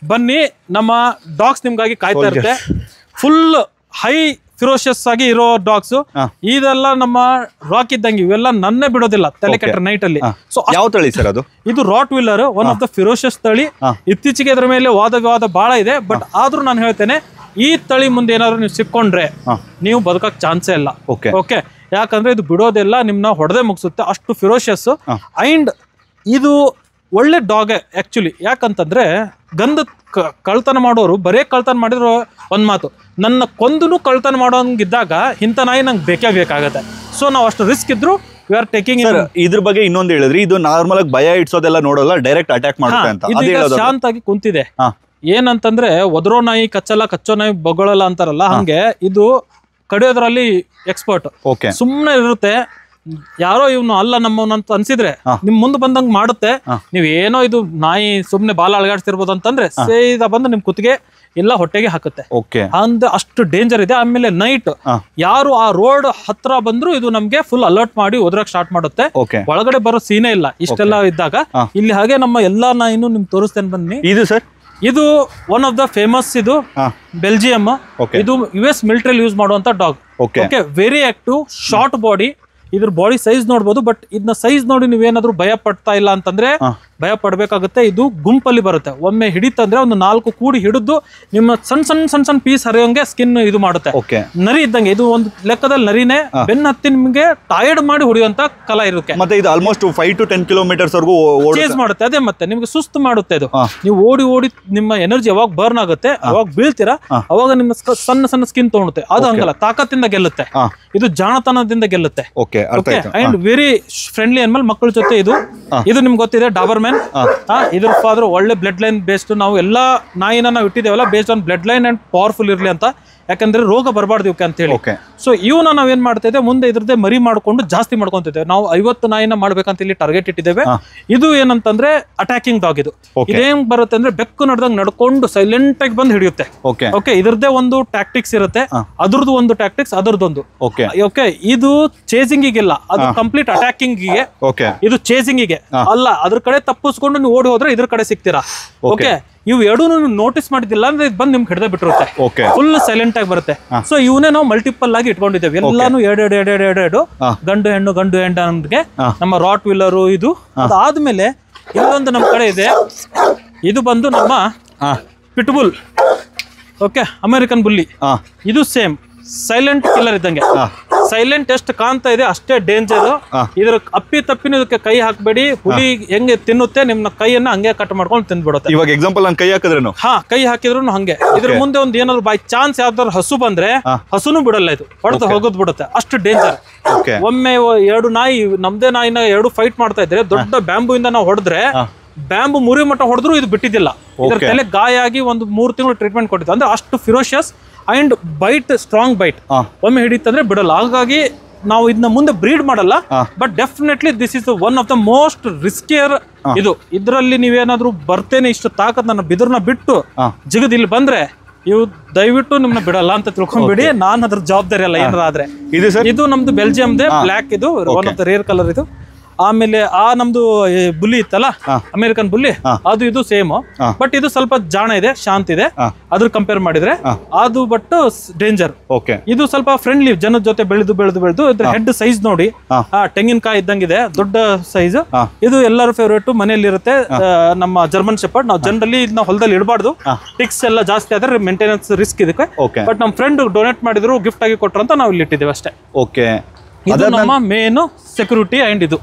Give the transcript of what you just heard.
ಬನ್ನಿ, ನಮ್ಮ ಡಾಗ್ಸ್ ನಿಮ್ಗಾಗಿ ಕಾಯ್ತಾ ಇರುತ್ತೆ. ಫುಲ್ ಹೈ ಫಿರೋಷಿಯಸ್ ಆಗಿ ಇರೋ ಡಾಗ್ಸ್. ಇದೆಲ್ಲ ನಮ್ಮ ರಾಕ್ ಇದ್ದಂಗೆ, ಇವೆಲ್ಲ ನನ್ನೇ ಬಿಡೋದಿಲ್ಲ ತಲೆ ಕೆಟ್ಟ ನೈಟ್ ಅಲ್ಲಿ. ಸೊ ಯಾವ ತಳಿ ಸರ್ ಅದು? ಇದು rottweiler, one of the ferocious ತಳಿ. ಇತ್ತೀಚೆಗೆ ಇದ್ರ ಮೇಲೆ ವಾದ ವಿವಾದ ಬಹಳ ಇದೆ, ಬಟ್ ಆದ್ರೂ ನಾನು ಹೇಳ್ತೇನೆ, ಈ ತಳಿ ಮುಂದೆ ಏನಾದ್ರು ನೀವು ಸಿಕ್ಕೊಂಡ್ರೆ ನೀವು ಬದುಕಕ್ ಚಾನ್ಸೇ ಇಲ್ಲ. ಓಕೆ, ಯಾಕಂದ್ರೆ ಇದು ಬಿಡೋದೆಲ್ಲ ನಿಮ್ನ ಹೊಡೆದೇ ಮುಗಿಸುತ್ತೆ, ಅಷ್ಟು ಫಿರೋಷಿಯಸ್. ಅಂಡ್ ಇದು ಒಳ್ಳೆ ಡಾಗ್ ಆಕ್ಚುಲಿ. ಯಾಕಂತಂದ್ರೆ ಗಂಧ ಕಳ್ತನ ಮಾಡೋರು ಬರೇ ಕಳ್ತನ ಮಾಡಿದ್ರು ಒಂದ್ ಮಾತು, ನನ್ನ ಕೊಂದನು ಕಳ್ತನ ಮಾಡೋಂಗಿದ್ದಾಗ ಇಂಥ ನಾಯಿ ನಂಗೆ ಬೇಕೇ ಬೇಕಾಗತ್ತೆ. ಸೊ ನಾವು ಅಷ್ಟು ರಿಸ್ಕ್ ಇದ್ರು ವಿ ಆರ್ ಟೇಕಿಂಗ್. ಇದ್ರ ಬಗ್ಗೆ ಇನ್ನೊಂದು ಹೇಳಿದ್ರಿ, ಇದು ನಾರ್ಮಲ್ ಆಗಿ ಭಯ ಇಡ್ಸೋದೆಲ್ಲ ನೋಡಲ್ಲ, ಡೈರೆಕ್ಟ್ ಅಟ್ಯಾಕ್ ಮಾಡುತ್ತೆ ಅಂತ. ಶಾಂತ ಆಗಿ ಕುಂತಿದೆ. ಏನಂತಂದ್ರೆ ಒದರೋ ನಾಯಿ ಕಚ್ಚಲ್ಲ, ಕಚ್ಚೋ ನಾಯಿ ಬೊಗಳಲ್ಲ ಅಂತಾರಲ್ಲ, ಹಂಗೆ ಇದು ಕಡಿಯೋದ್ರಲ್ಲಿ ಎಕ್ಸ್ಪರ್ಟ್. ಸುಮ್ನೆ ಇರುತ್ತೆ, ಯಾರೋ ಇವನು ಅಲ್ಲ ನಮ್ಮವನಂತ ಅನ್ಸಿದ್ರೆ ನಿಮ್ ಮುಂದೆ ಬಂದಂಗ್ ಮಾಡುತ್ತೆ. ನೀವ್ ಏನೋ ಇದು ನಾಯಿ ಸುಮ್ನೆ ಬಾಲ ಅಳಗಾಡ್ತಿರ್ಬೋದು ಅಂತಂದ್ರೆ ಸೀದಾ ಬಂದು ನಿಮ್ ಕುತ್ತಿಗೆ ಎಲ್ಲ ಹೊಟ್ಟೆಗೆ ಹಾಕುತ್ತೆ. ಅಂದ್ರೆ ಅಷ್ಟು ಡೇಂಜರ್ ಇದೆ. ಆಮೇಲೆ ನೈಟ್ ಯಾರು ಆ ರೋಡ್ ಹತ್ರ ಬಂದ್ರು ಇದು ನಮ್ಗೆ ಫುಲ್ ಅಲರ್ಟ್ ಮಾಡಿ ಓದ್ರಕ್ ಸ್ಟಾರ್ಟ್ ಮಾಡುತ್ತೆ. ಒಳಗಡೆ ಬರೋ ಸೀನೇ ಇಲ್ಲ ಇಷ್ಟೆಲ್ಲ ಇದ್ದಾಗ. ಇಲ್ಲಿ ಹಾಗೆ ನಮ್ಮ ಎಲ್ಲಾ ನಾಯಿನೂ ನಿಮ್ ತೋರಿಸ್ತೇನೆ ಬನ್ನಿ. ಇದು ಸರ್, ಇದು ಒನ್ ಆಫ್ ದ ಫೇಮಸ್, ಇದು ಬೆಲ್ಜಿಯಂ. ಇದು US ಮಿಲಿಟರಿ ಯೂಸ್ ಮಾಡುವಂತ dog. Okay, very active, short body. ಇದ್ರ ಬಾಡಿ ಸೈಜ್ ನೋಡ್ಬೋದು, ಬಟ್ ಇದನ್ನ ಸೈಜ್ ನೋಡಿ ನೀವೇನಾದ್ರೂ ಭಯ ಪಡ್ತಾ ಇಲ್ಲ ಅಂತಂದ್ರೆ ಭಯ ಪಡ್ಬೇಕಾಗುತ್ತೆ. ಇದು ಗುಂಪಲ್ಲಿ ಬರುತ್ತೆ. ಒಮ್ಮೆ ಹಿಡಿತಂದ್ರೆ ಒಂದು 4 ಕೂಡಿ ಹಿಡಿದು ನಿಮ್ಮ ಸಣ್ಣ ಪೀಸ್ ಹರಿಯೋಂಗೆ ಸ್ಕಿನ್ ಇದು ಮಾಡುತ್ತೆ. ನರಿ ಇದ್ದಂಗೆ, ಇದು ಒಂದು ಲೆಕ್ಕದಲ್ಲಿ ನರಿನೇ. ಬೆನ್ನ ಹತ್ತಿ ನಿಮ್ಗೆ ಟೈರ್ಡ್ ಮಾಡಿ ಹೊಡಿಯುವಂತ ಕಲಾ ಇರುತ್ತೆ. ಮತ್ತೆ ಇದು ಆಲ್ಮೋಸ್ಟ್ 5 to 10 kilometers ವರೆಗೂ ಚೇಸ್ ಮಾಡುತ್ತೆ. ಅದೇ ಮತ್ತೆ ನಿಮ್ಗೆ ಸುಸ್ತು ಮಾಡುತ್ತೆ ಇದು. ನೀವು ಓಡಿ ನಿಮ್ಮ ಎನರ್ಜಿ ಯಾವಾಗ ಬರ್ನ್ ಆಗುತ್ತೆ, ಅವಾಗ ಬೀಳ್ತೀರಾ, ಅವಾಗ ನಿಮ್ಮ ಸಣ್ಣ ಸ್ಕಿನ್ ತಗೊಳುತ್ತೆ. ಅದು ಹಂಗಲ್ಲ, ತಾಕತ್ತಿಂದ ಗೆಲ್ಲುತ್ತೆ. ಇದು ಜಾಣತನದಿಂದ ಗೆಲ್ಲುತ್ತೆ. ಅಂಡ್ ವೆರಿ ಫ್ರೆಂಡ್ಲಿ ಅನ್ಮೇಲೆ ಮಕ್ಕಳ ಜೊತೆ ಇದು ನಿಮ್ಗೆ ಗೊತ್ತಿದೆ, ಡಾಬರ್ ಮ್ಯಾನ್. ಇದ್ರ ಫಾದರ್ ಒಳ್ಳೆ ಬ್ಲಡ್ ಲೈನ್ ಬೇಸ್ಡ್. ನಾವು ಎಲ್ಲಾ ನಾಯಿನ ನಾವು ಇಟ್ಟಿದ್ದೇವಲ್ಲ based on blood line and powerful ಇರ್ಲಿ ಅಂತ, ಯಾಕಂದ್ರೆ ರೋಗ ಬರಬಾರ್ದು ಇವಕ್ಕೆ ಅಂತ ಹೇಳಿ. ಸೊ ಇವನ್ನ ನಾವೇನ್ ಮಾಡ್ತಾ ಇದ್ದೇವೆ, ಮುಂದೆ ಇದ್ರದ್ದೇ ಮರಿ ಮಾಡ್ಕೊಂಡು ಜಾಸ್ತಿ ಮಾಡ್ಕೊಂತಿದ್ದೇವೆ. ನಾವು 50 ನಾಯಿನ ಮಾಡ್ಬೇಕಂತ ಇಲ್ಲಿ ಟಾರ್ಗೆಟ್ ಇಟ್ಟಿದ್ದೇವೆ. ಇದು ಏನಂತಂದ್ರೆ ಅಟ್ಯಾಕಿಂಗ್ ಡಾಗ್. ಇದು ಇದೇನ್ ಬರುತ್ತೆ ಅಂದ್ರೆ ಬೆಕ್ಕು ನಡ್ದಂಗ್ ನಡ್ಕೊಂಡು ಸೈಲೆಂಟ್ ಆಗಿ ಬಂದು ಹಿಡಿಯುತ್ತೆ. ಓಕೆ, ಇದ್ರದ್ದೇ ಒಂದು ಟ್ಯಾಕ್ಟಿಕ್ಸ್ ಇರುತ್ತೆ, ಅದ್ರದ್ದು ಒಂದು ಟ್ಯಾಕ್ಟಿಕ್ಸ್, ಅದರದೊಂದು. ಓಕೆ, ಇದು ಚೇಸಿಂಗ್ ಗಿಲ್ಲ, ಅದು ಕಂಪ್ಲೀಟ್ ಅಟ್ಯಾಕಿಂಗ್ ಗೆ. ಇದು ಚೇಸಿಂಗ್ ಗೆ ಅಲ್ಲ. ಅದ್ರ ಕಡೆ ತಪ್ಪಿಸ್ಕೊಂಡು ನೀವು ಓಡಿ ಹೋದ್ರೆ ಇದ್ರ ಕಡೆ ಸಿಗ್ತೀರಾ. ಓಕೆ, ಇವು ಎರಡೂ ನೋಟಿಸ್ ಮಾಡಿದಿಲ್ಲ ಅಂದ್ರೆ ಬಂದು ನಿಮ್ಗೆ ಹಿಡ್ದೆ ಬಿಟ್ಟಿರುತ್ತೆ. ಫುಲ್ ಸೈಲೆಂಟ್ ಆಗಿ ಬರುತ್ತೆ. ಸೊ ಇವನೇ ನಾವು ಮಲ್ಟಿಪಲ್ ಆಗಿ ಇಟ್ಕೊಂಡಿದ್ದೇವೆ. ಎಲ್ಲಾನು ಎರಡು ಗಂಡು ಹೆಣ್ಣು ಅಂದ್ರೆ ನಮ್ಮ ರಾಟ್ ವೀಲರು. ಇದು ಅದಾದ್ಮೇಲೆ ಇನ್ನೊಂದು ನಮ್ಮ ಕಡೆ ಇದೆ, ಇದು ಬಂದು ನಮ್ಮ ಪಿಟ್ಬುಲ್. Okay, American ಬುಲ್ಲಿ. ಇದು ಸೇಮ್ ಸೈಲೆಂಟ್ ಕಿಲ್ಲರ್ ಇದ್ದಂಗೆ. ಸೈಲೆಂಟ್ ಎಷ್ಟು ಕಾಣ್ತಾ ಇದೆ ಅಷ್ಟೇ ಡೇಂಜರ್. ಇದ್ರ ಅಪ್ಪಿ ತಪ್ಪಿನ ಇದಕ್ಕೆ ಕೈ ಹಾಕ್ಬೇಡಿ. ಹುಲಿ ಹೆಂಗೆ ತಿನ್ನುತ್ತೆ ನಿಮ್ಮ ಕೈಯನ್ನ ಹಂಗೆ ಕಟ್ ಮಾಡ್ಕೊಂಡು ತಿಂದ್ಬಿಡುತ್ತೆ. ಇವಾಗ ಎಕ್ಸಾಂಪಲ್ ನಾನು ಕೈ ಹಾಕಿದ್ರೇನು, ಕೈ ಹಾಕಿದ್ರು ಹಂಗೆ. ಇದ್ರ ಮುಂದೆ ಒಂದು ಏನಾದ್ರು ಬೈ ಚಾನ್ಸ್ ಯಾವ್ದಾದ್ರು ಹಸು ಬಂದ್ರೆ ಹಸುನು ಬಿಡಲ್ಲ, ಇದು ಹೊಡೆದು ಹೋಗೋದ್ ಬಿಡುತ್ತೆ, ಅಷ್ಟು ಡೇಂಜರ್. ಒಮ್ಮೆ 2 ನಾಯಿ, ನಮ್ದೇ ನಾಯಿನ 2 ಫೈಟ್ ಮಾಡ್ತಾ ಇದ್ರೆ, ದೊಡ್ಡ ಬ್ಯಾಂಬು ಇಂದ ನಾವು ಹೊಡೆದ್ರೆ ಬ್ಯಾಂಬು ಮುರಿ ಮಟ್ಟ ಹೊಡೆದ್ರು ಇದು ಬಿಟ್ಟಿದ್ದಿಲ್ಲ. ಇದ್ರ ತಲೆ ಗಾಯ ಆಗಿ ಒಂದು 3 ತಿಂಗಳು ಟ್ರೀಟ್ಮೆಂಟ್ ಕೊಟ್ಟಿದ್ದು. ಅಂದ್ರೆ ಅಷ್ಟು ferocious and bite, strong bite. ಒಮ್ಮೆ ಹಿಡಿತಂದ್ರೆ ಬಿಡಲ್ಲ. ಹಾಗಾಗಿ ನಾವು ಇದನ್ನ ಮುಂದೆ ಬ್ರೀಡ್ ಮಾಡಲ್ಲ, but definitely this is one of the most riskier. ಇದು ಇದರಲ್ಲಿ ನೀವೇನಾದ್ರೂ ಬರ್ತೇನೆ ಇಷ್ಟು ತಾಕತ್ ನನ್ನ ಬಿದ್ರನ್ನ ಬಿಟ್ಟು ಜಿಗದ್ ಇಲ್ಲಿ ಬಂದ್ರೆ ಇವು ದಯವಿಟ್ಟು ನಿಮ್ನ ಬಿಡಲ್ಲ ಅಂತ ತಿಳ್ಕೊಂಡ್ಬಿಡಿ. ನಾನು ಅದ್ರ ಜವಾಬ್ದಾರಿ ಅಲ್ಲ ಏನಾರ ಆದ್ರೆ. ಇದು ನಮ್ದು ಬೆಲ್ಜಿಯಂದೇ ಬ್ಲಾಕ್. ಇದು one of the rare colour. ಇದು ಆಮೇಲೆ ನಮ್ದು ಬುಲ್ಲಿ ಇತ್ತಲ್ಲ, ಅಮೆರಿಕನ್ ಬುಲ್ಲಿ, ಅದು ಇದು ಸೇಮ್. ಬಟ್ ಇದು ಸ್ವಲ್ಪ ಜಾಣ ಇದೆ, ಶಾಂತ ಇದೆ ಅದ್ರ ಕಂಪೇರ್ ಮಾಡಿದ್ರೆ. ಅದು ಬಟ್ ಡೇಂಜರ್. ಇದು ಸ್ವಲ್ಪ ಫ್ರೆಂಡ್ಲಿ, ಜನದ ಜೊತೆ ಬೆಳೆದು ಇದ್ರ ಹೆಡ್ ಸೈಜ್ ನೋಡಿ ತೆಂಗಿನಕಾಯಿ ಇದ್ದಂಗಿದೆ, ದೊಡ್ಡ ಸೈಜ್. ಇದು ಎಲ್ಲರ ಫೇವ್ರೇಟ್, ಮನೆಯಲ್ಲಿ ಇರುತ್ತೆ. ನಮ್ಮ ಜರ್ಮನ್ ಶೆಪರ್ಡ್. ನಾವು ಜನರಲಿ ಇದನ್ನ ಹೊಲದಲ್ಲಿ ಇಡಬಾರ್ದು, ಟಿಕ್ಸ್ ಎಲ್ಲ ಜಾಸ್ತಿ ಆದ್ರೆ ಮೇಂಟೆನೆನ್ಸ್ ರಿಸ್ಕ್ ಇದಕ್ಕೆ. ಬಟ್ ನಮ್ಮ ಫ್ರೆಂಡ್ ಡೊನೇಟ್ ಮಾಡಿದ್ರು, ಗಿಫ್ಟ್ ಆಗಿ ಕೊಟ್ರು ಅಂತ ನಾವು ಇಲ್ಲಿ ಇಟ್ಟಿದ್ದೇವೆ ಅಷ್ಟೇ. ಇದು ನಮ್ಮ ಮೇನ್ ಸೆಕ್ಯೂರಿಟಿ ಅಂಡ್ ಇದು